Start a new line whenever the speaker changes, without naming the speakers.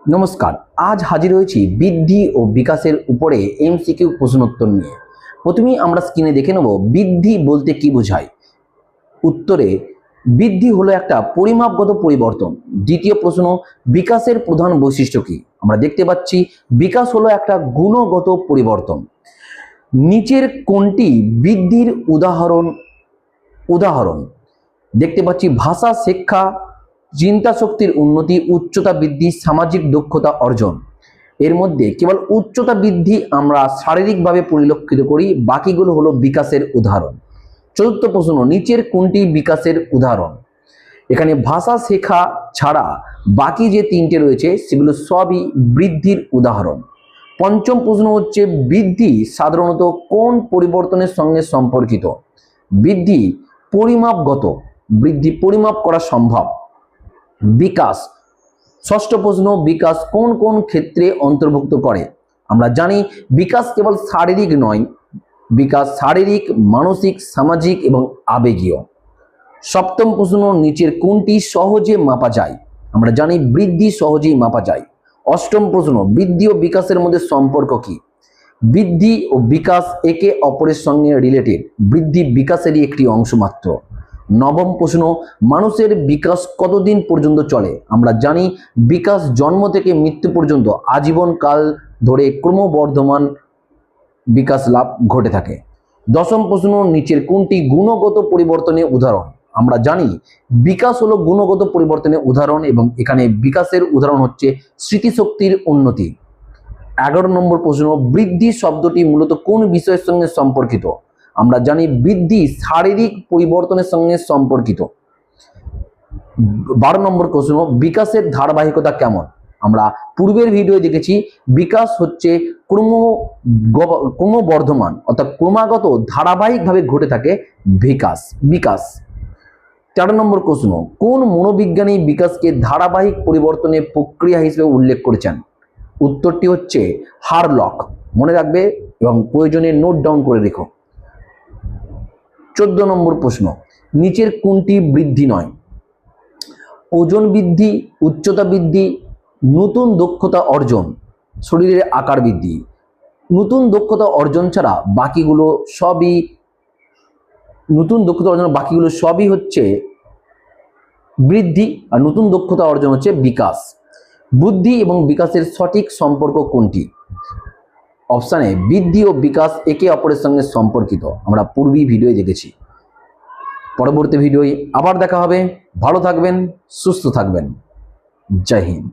নমস্কার, আজ হাজির হয়েছি বৃদ্ধি ও বিকাশের উপরে এমসিকিউ প্রশ্নোত্তর নিয়ে। প্রথমেই আমরা স্ক্রিনে দেখে নেব বৃদ্ধি বলতে কি বোঝায়। উত্তরে বৃদ্ধি হলো একটা পরিমাপগত পরিবর্তন। দ্বিতীয় প্রশ্ন, বিকাশের প্রধান বৈশিষ্ট্য কি? আমরা দেখতে পাচ্ছি বিকাশ হলো একটা গুণগত পরিবর্তন। নিচের কোনটি বৃদ্ধির উদাহরণ দেখতে পাচ্ছি? ভাষা শিক্ষা, চিন্তা শক্তির উন্নতি, উচ্চতা বৃদ্ধি, সামাজিক দক্ষতা অর্জন। এর মধ্যে কেবল উচ্চতা বৃদ্ধি আমরা শারীরিকভাবে পরিলক্ষিত করি, বাকিগুলো হলো বিকাশের উদাহরণ। চতুর্থ প্রশ্ন, নিচের কোনটি বিকাশের উদাহরণ? এখানে ভাষা শেখা ছাড়া বাকি যে তিনটে রয়েছে সেগুলো সবই বৃদ্ধির উদাহরণ। পঞ্চম প্রশ্ন হচ্ছে, বৃদ্ধি সাধারণত কোন পরিবর্তনের সঙ্গে সম্পর্কিত? বৃদ্ধি পরিমাপগত, বৃদ্ধি পরিমাপ করা সম্ভব। বিকাশ, ষষ্ঠ প্রশ্ন, বিকাশ কোন কোন ক্ষেত্রে অন্তর্ভুক্ত করে? আমরা জানি বিকাশ কেবল শারীরিক নয়, বিকাশ শারীরিক, মানসিক, সামাজিক এবং আবেগীয়। সপ্তম প্রশ্ন, নিচের কোনটি সহজে মাপা যায়? আমরা জানি বৃদ্ধি সহজেই মাপা যায়। অষ্টম প্রশ্ন, বৃদ্ধি ও বিকাশের মধ্যে সম্পর্ক কি? বৃদ্ধি ও বিকাশ একে অপরের সঙ্গে রিলেটেড, বৃদ্ধি বিকাশেরই একটি অংশ মাত্র। নবম প্রশ্ন, মানুষের বিকাশ কতদিন পর্যন্ত চলে? আমরা জানি বিকাশ জন্ম থেকে মৃত্যু পর্যন্ত আজীবন কাল ধরে ক্রমবর্ধমান বিকাশ লাভ ঘটে থাকে। দশম প্রশ্ন, নিচের কোনটি গুণগত পরিবর্তনের উদাহরণ? আমরা জানি বিকাশ হলো গুণগত পরিবর্তনের উদাহরণ এবং এখানে বিকাশের উদাহরণ হচ্ছে স্মৃতিশক্তির উন্নতি। 11 নম্বর প্রশ্ন, বৃদ্ধি শব্দটি মূলত কোন বিষয়ের সঙ্গে সম্পর্কিত? আমরা জানি বৃদ্ধি শারীরিক পরিবর্তনের সঙ্গে সম্পর্কিত। 12 নম্বর প্রশ্ন, বিকাশের ধারাবাহিকতা কেমন? আমরা পূর্বের ভিডিও দেখেছি বিকাশ হচ্ছে ক্রমবর্ধমান অর্থাৎ ক্রমাগত ধারাবাহিকভাবে ঘটে থাকে বিকাশ। 13 নম্বর প্রশ্ন, কোন মনোবিজ্ঞানী বিকাশকে ধারাবাহিক পরিবর্তনের প্রক্রিয়া হিসেবে উল্লেখ করেছেন? উত্তরটি হচ্ছে হারলক। মনে রাখবে এবং প্রয়োজনে নোট ডাউন করে রেখো। 14 নম্বর প্রশ্ন, নিচের কোনটি বৃদ্ধি নয়? ওজন বৃদ্ধি, উচ্চতা বৃদ্ধি, নতুন দক্ষতা অর্জন, শরীরের আকার বৃদ্ধি। নতুন দক্ষতা অর্জন ছাড়া বাকিগুলো সবই হচ্ছে বৃদ্ধি, আর নতুন দক্ষতা অর্জন হচ্ছে বিকাশ। বুদ্ধি এবং বিকাশের সঠিক সম্পর্ক কোনটি? অপশানে বৃদ্ধি ও বিকাশ একে অপরের সঙ্গে সম্পর্কিত, আমরা পূর্বেই ভিডিও দেখেছি। পরবর্তী ভিডিওয় আবার দেখা হবে। ভালো থাকবেন, সুস্থ থাকবেন। জয় হিন্দ।